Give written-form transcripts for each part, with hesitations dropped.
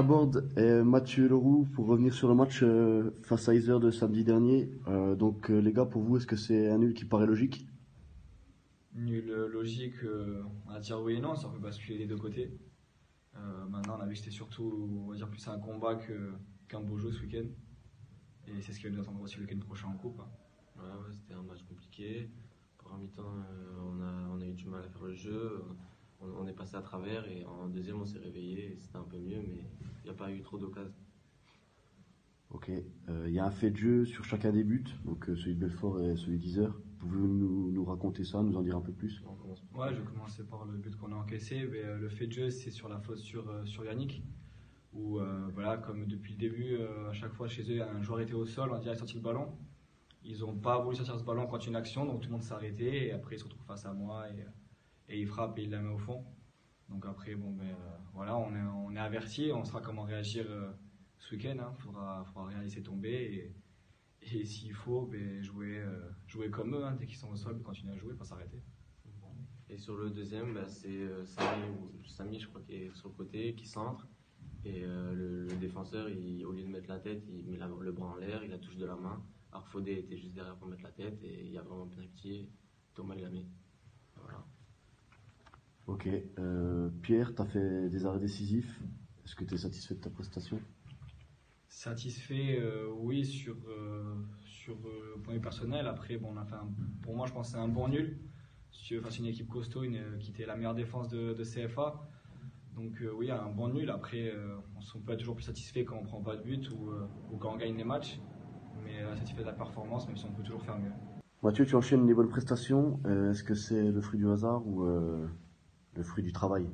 aborde est Mathieu Leroux pour revenir sur le match face à Isère de samedi dernier. Les gars, pour vous, est-ce que c'est un nul qui paraît logique? Nul logique, on va dire oui et non, ça peut basculer des deux côtés. Maintenant, on a vu que c'était surtout, on va dire, plus un combat qu'un beau jeu ce week-end. Et c'est ce qui va nous attendre aussi le week-end prochain en coupe, hein. Ouais, c'était un match compliqué. Pour un mi-temps, on a eu du mal à faire le jeu. On est passé à travers et en deuxième, on s'est réveillé et c'était un peu mieux, mais il n'y a pas eu trop d'occasions. Ok. Il y a un fait de jeu sur chacun des buts, donc celui de Belfort et celui d'Isère. Pouvez-vous nous raconter ça, nous en dire un peu plus? Ouais, je vais commencer par le but qu'on a encaissé. Mais, le fait de jeu, c'est sur la faute sur Yannick. Où, voilà, comme depuis le début, à chaque fois chez eux, un joueur était au sol, on dirait sortir le ballon. Ils n'ont pas voulu sortir ce ballon quand il y a une action, donc tout le monde s'est arrêté. Et après, il se retrouve face à moi et il frappe et il la met au fond. Donc après, voilà, on est averti, on saura comment réagir ce week-end. Il faudra rien laisser tomber. Et s'il faut, jouer comme eux, dès qu'ils sont au sol, continuer à jouer, pas s'arrêter. Et sur le deuxième, c'est Samy, je crois, qui est sur le côté, qui centre. Et le défenseur, au lieu de mettre la tête, il met le bras en l'air, il la touche de la main. Alors Fodé était juste derrière pour mettre la tête et il y a vraiment penalty. Thomas il l'a mis. Voilà. Ok. Pierre, tu as fait des arrêts décisifs. Est-ce que tu es satisfait de ta prestation? Satisfait, oui, sur le point de vue personnel. Après, on a fait pour moi, je pense que c'est un bon nul. Face à une équipe costaud, qui était la meilleure défense de CFA. Donc oui, un bon nul. Après, on peut être toujours plus satisfait quand on prend pas de but ou quand on gagne les matchs. Mais satisfait de la performance, même si on peut toujours faire mieux. Mathieu, tu enchaînes les bonnes prestations. Est-ce que c'est le fruit du hasard ou le fruit du travail?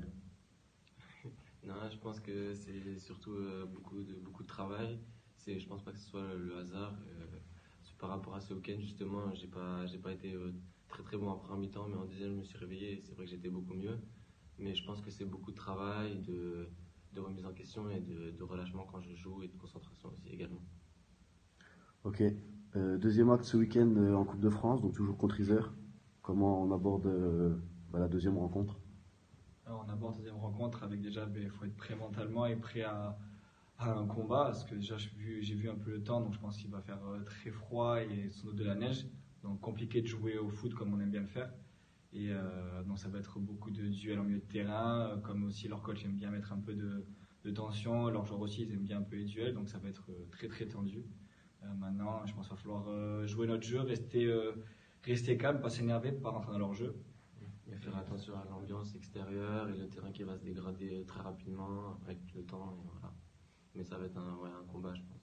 Non, je pense que c'est surtout beaucoup de travail. Je pense pas que ce soit le hasard. Par rapport à ce week-end, justement, j'ai pas été très très bon en première mi-temps, mais en deuxième, je me suis réveillé et c'est vrai que j'étais beaucoup mieux. Mais je pense que c'est beaucoup de travail, de remise en question et de relâchement quand je joue et de concentration aussi également. Ok. Deuxième acte ce week-end en Coupe de France, donc toujours contre Isère. Comment on aborde la deuxième rencontre? Alors, on aborde la deuxième rencontre avec déjà, il faut être prêt mentalement et prêt à un combat. Parce que déjà, j'ai vu un peu le temps, donc je pense qu'il va faire très froid et sans doute de la neige. Donc compliqué de jouer au foot comme on aime bien le faire. Et donc ça va être beaucoup de duels en milieu de terrain, comme aussi leur coach aime bien mettre un peu de tension, leurs joueurs aussi ils aiment bien un peu les duels, donc ça va être très très tendu. Maintenant, je pense qu'il va falloir jouer notre jeu, rester calme, pas s'énerver, pas rentrer dans leur jeu. Et faire attention à l'ambiance extérieure et le terrain qui va se dégrader très rapidement avec le temps. Et voilà. Mais ça va être un combat, je pense.